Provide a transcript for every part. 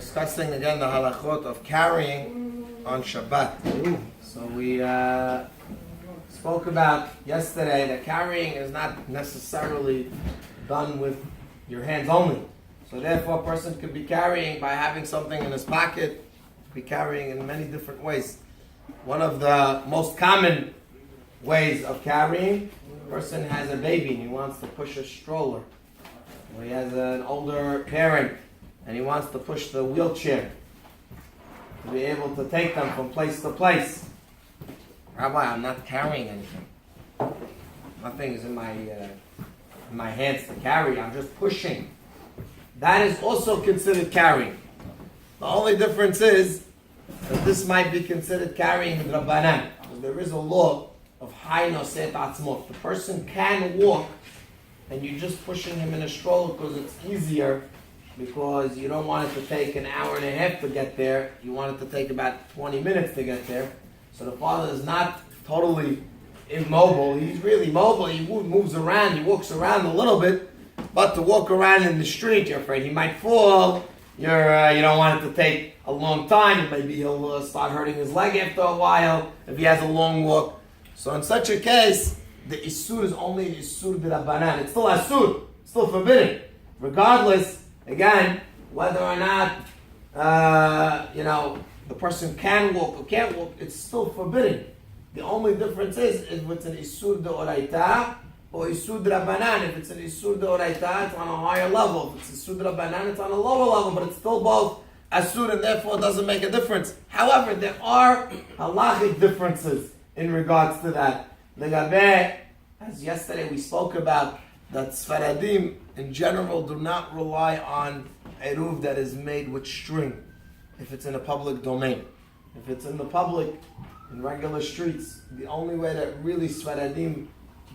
discussing again the halachot of carrying on Shabbat. So we spoke about yesterday that carrying is not necessarily done with your hands only. So therefore a person could be carrying by having something in his pocket, be carrying in many different ways. One of the most common ways of carrying, a person has a baby and he wants to push a stroller. Or he has an older parent and he wants to push the wheelchair to be able to take them from place to place. Rabbi, I'm not carrying anything. Nothing is in my hands to carry. I'm just pushing. That is also considered carrying. The only difference is that this might be considered carrying with Rabbanan. Because there is a law of Hay Noseh et Atzmo. The person can walk and you're just pushing him in a stroller because it's easier, because you don't want it to take an hour and a half to get there. You want it to take about 20 minutes to get there. So the father is not totally immobile. He's really mobile. He moves around. He walks around a little bit. But to walk around in the street, you're afraid he might fall. You don't want it to take a long time. Maybe he'll start hurting his leg after a while if he has a long walk. So in such a case, the Isur is only Isur D'Rabbanan. It's still Asur. It's still forbidden. Regardless, again, whether or not, the person can walk or can't walk, it's still forbidden. The only difference is if it's an Isur D'Oraita or Isur D'Rabbanan. If it's an Isur D'Oraita, it's on a higher level. If it's Isur D'Rabbanan, it's on a lower level, but it's still both Asur, and therefore it doesn't make a difference. However, there are halachic differences in regards to that. Legabe, as yesterday we spoke about, that Sfaradim in general do not rely on eruv that is made with string if it's in a public domain. If it's in the public, in regular streets, the only way that really Sfaradim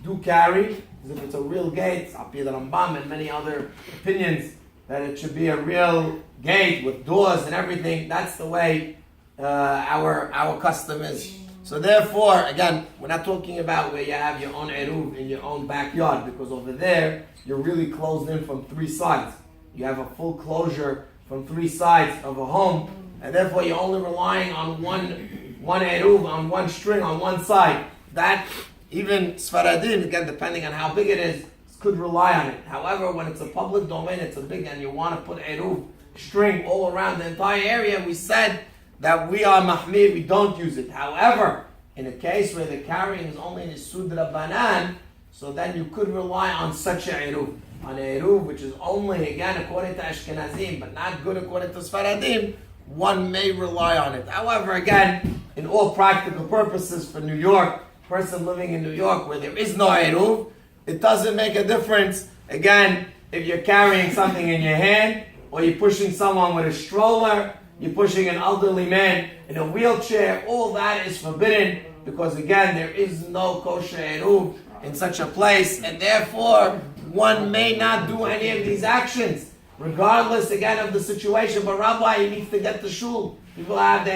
do carry is if it's a real gate. Apir Rambam and many other opinions that it should be a real gate with doors and everything. That's the way our custom is. So therefore, again, we're not talking about where you have your own eruv in your own backyard, because over there, you're really closed in from three sides. You have a full closure from three sides of a home, and therefore you're only relying on one eruv, on one string, on one side. That, even Sfaradim, again, depending on how big it is, could rely on it. However, when it's a public domain, it's a big, and you want to put eruv string all around the entire area, we said that we are mahmir, we don't use it. However, in a case where the carrying is only in Isur D'Rabbanan, so then you could rely on such a eruv. On a eruv, which is only, again, according to Ashkenazim, but not good according to Sfaradim, one may rely on it. However, again, in all practical purposes for New York, person living in New York where there is no eruv, it doesn't make a difference. Again, if you're carrying something in your hand, or you're pushing someone with a stroller, you're pushing an elderly man in a wheelchair, all that is forbidden, because again, there is no kosher eruv in such a place, and therefore, one may not do any of these actions, regardless again of the situation. But Rabbi, he needs to get to shul. People have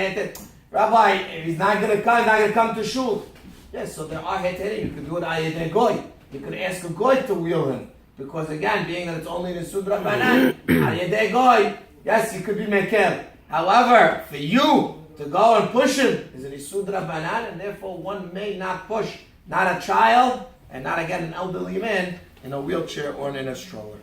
Rabbi, if he's not going to come to shul. Yes, so there are heterim. You could do it ayedei goy. You could ask a goy to wheel him, because again, being that it's only in Isur D'Rabbanan, ayedei goy, yes, you could be mekel. However, for you to go and push him is an Isur D'Rabbanan, and therefore one may not push, not a child, and not again an elderly man in a wheelchair or in a stroller.